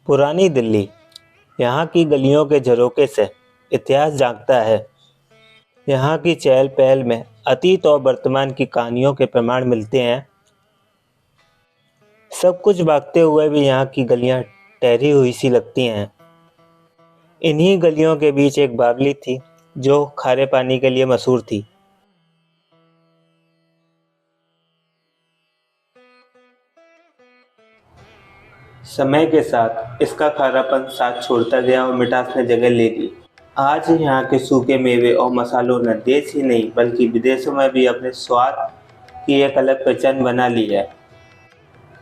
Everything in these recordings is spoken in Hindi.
पुरानी दिल्ली, यहाँ की गलियों के झरोखे से इतिहास जागता है। यहाँ की चहल पहल में अतीत और वर्तमान की कहानियों के प्रमाण मिलते हैं। सब कुछ भागते हुए भी यहाँ की गलियाँ ठहरी हुई सी लगती हैं। इन्हीं गलियों के बीच एक बावली थी जो खारे पानी के लिए मशहूर थी। समय के साथ इसका खारापन साथ छोड़ता गया और मिठास ने जगह ले ली। आज यहाँ के सूखे मेवे और मसालों ने देश ही नहीं बल्कि विदेशों में भी अपने स्वाद की एक अलग पहचान बना ली है।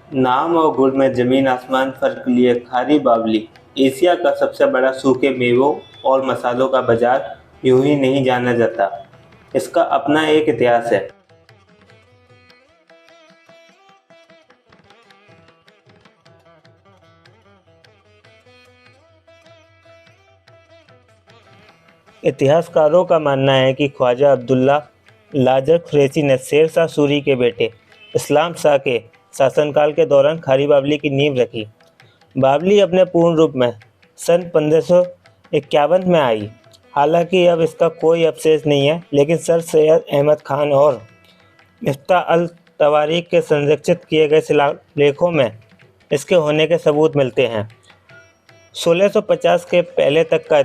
नाम और गुण में जमीन आसमान फर्क लिए खारी बावली एशिया का सबसे बड़ा सूखे मेवों और मसालों का बाजार यूं ही नहीं जाना जाता। इसका अपना एक इतिहास है। इतिहासकारों का मानना है कि ख्वाजा अब्दुल्ला लाजर कुरैशी ने शेर शाह सूरी के बेटे इस्लाम शाह के शासनकाल के दौरान खारी बावली की नींव रखी। बावली अपने पूर्ण रूप में सन 1551 में आई। हालांकि अब इसका कोई अवशेष नहीं है, लेकिन सर सैयद अहमद खान और मिफ्ता अल तवारीख के संरक्षित किए गए शिलालेखों में इसके होने के सबूत मिलते हैं। 1650 के पहले तक का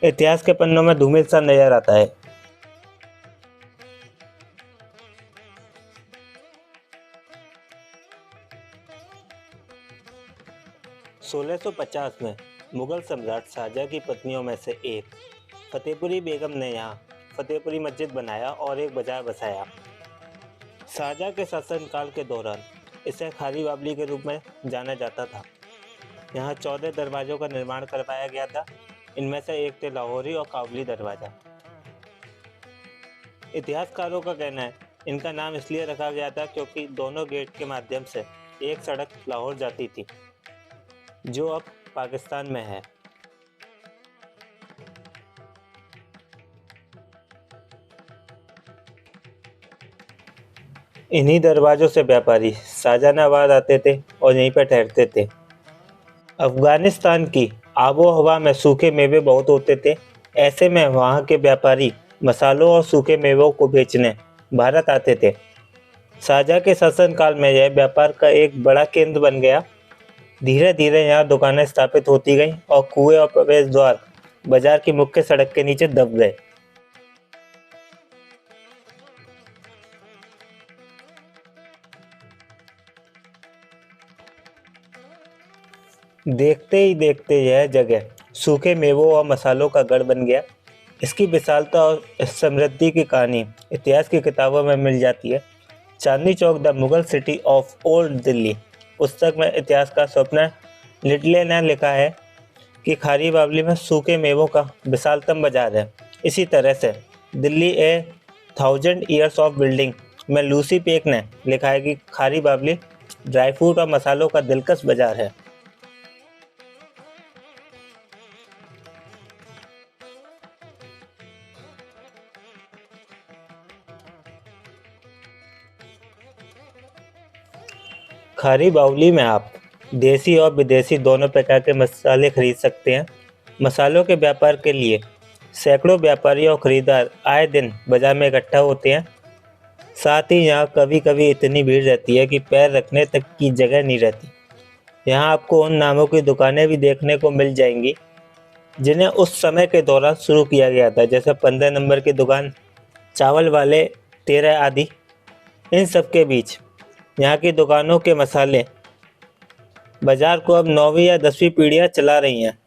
इतिहास के पन्नों में धूमिल सा नजर आता है। 1650 में मुगल सम्राट शाहजहां की पत्नियों में से एक फतेहपुरी बेगम ने यहाँ फतेहपुरी मस्जिद बनाया और एक बाजार बसाया। शाहजहां के शासनकाल के दौरान इसे खारी बावली के रूप में जाना जाता था। यहाँ 14 दरवाजों का निर्माण करवाया गया था। इनमें से एक थे लाहौरी और काबुली दरवाजा। इतिहासकारों का कहना है इनका नाम इसलिए रखा गया था क्योंकि दोनों गेट के माध्यम से एक सड़क लाहौर जाती थी, जो अब पाकिस्तान में है। इन्हीं दरवाजों से व्यापारी शाहजहानाबाद आते थे और यहीं पर ठहरते थे। अफगानिस्तान की आबो हवा में सूखे मेवे बहुत होते थे। ऐसे में वहाँ के व्यापारी मसालों और सूखे मेवों को बेचने भारत आते थे। शाहजहां के शासनकाल में यह व्यापार का एक बड़ा केंद्र बन गया। धीरे धीरे यहाँ दुकानें स्थापित होती गईं और कुएं और प्रवेश द्वार बाजार की मुख्य सड़क के नीचे दब गए। देखते ही देखते यह जगह सूखे मेवों और मसालों का गढ़ बन गया। इसकी विशालता और समृद्धि की कहानी इतिहास की किताबों में मिल जाती है। Chandni Chowk the Mughal city of old Delhi पुस्तक में इतिहास का स्वप्न लिटले ने लिखा है कि खारी बावली में सूखे मेवों का विशालतम बाजार है। इसी तरह से दिल्ली ए 1000 ईयर्स ऑफ बिल्डिंग में लूसी पेक ने लिखा है कि खारी बावली ड्राई फ्रूट और मसालों का दिलकश बाजार है। खारी बावली में आप देसी और विदेशी दोनों प्रकार के मसाले खरीद सकते हैं। मसालों के व्यापार के लिए सैकड़ों व्यापारी और खरीदार आए दिन बाजार में इकट्ठा होते हैं। साथ ही यहाँ कभी कभी इतनी भीड़ रहती है कि पैर रखने तक की जगह नहीं रहती। यहाँ आपको उन नामों की दुकानें भी देखने को मिल जाएंगी जिन्हें उस समय के दौरान शुरू किया गया था, जैसे 15 नंबर की दुकान, चावल वाले, 13 आदि। इन सब के बीच यहाँ की दुकानों के मसाले बाजार को अब 9वीं या 10वीं पीढ़ियाँ चला रही हैं।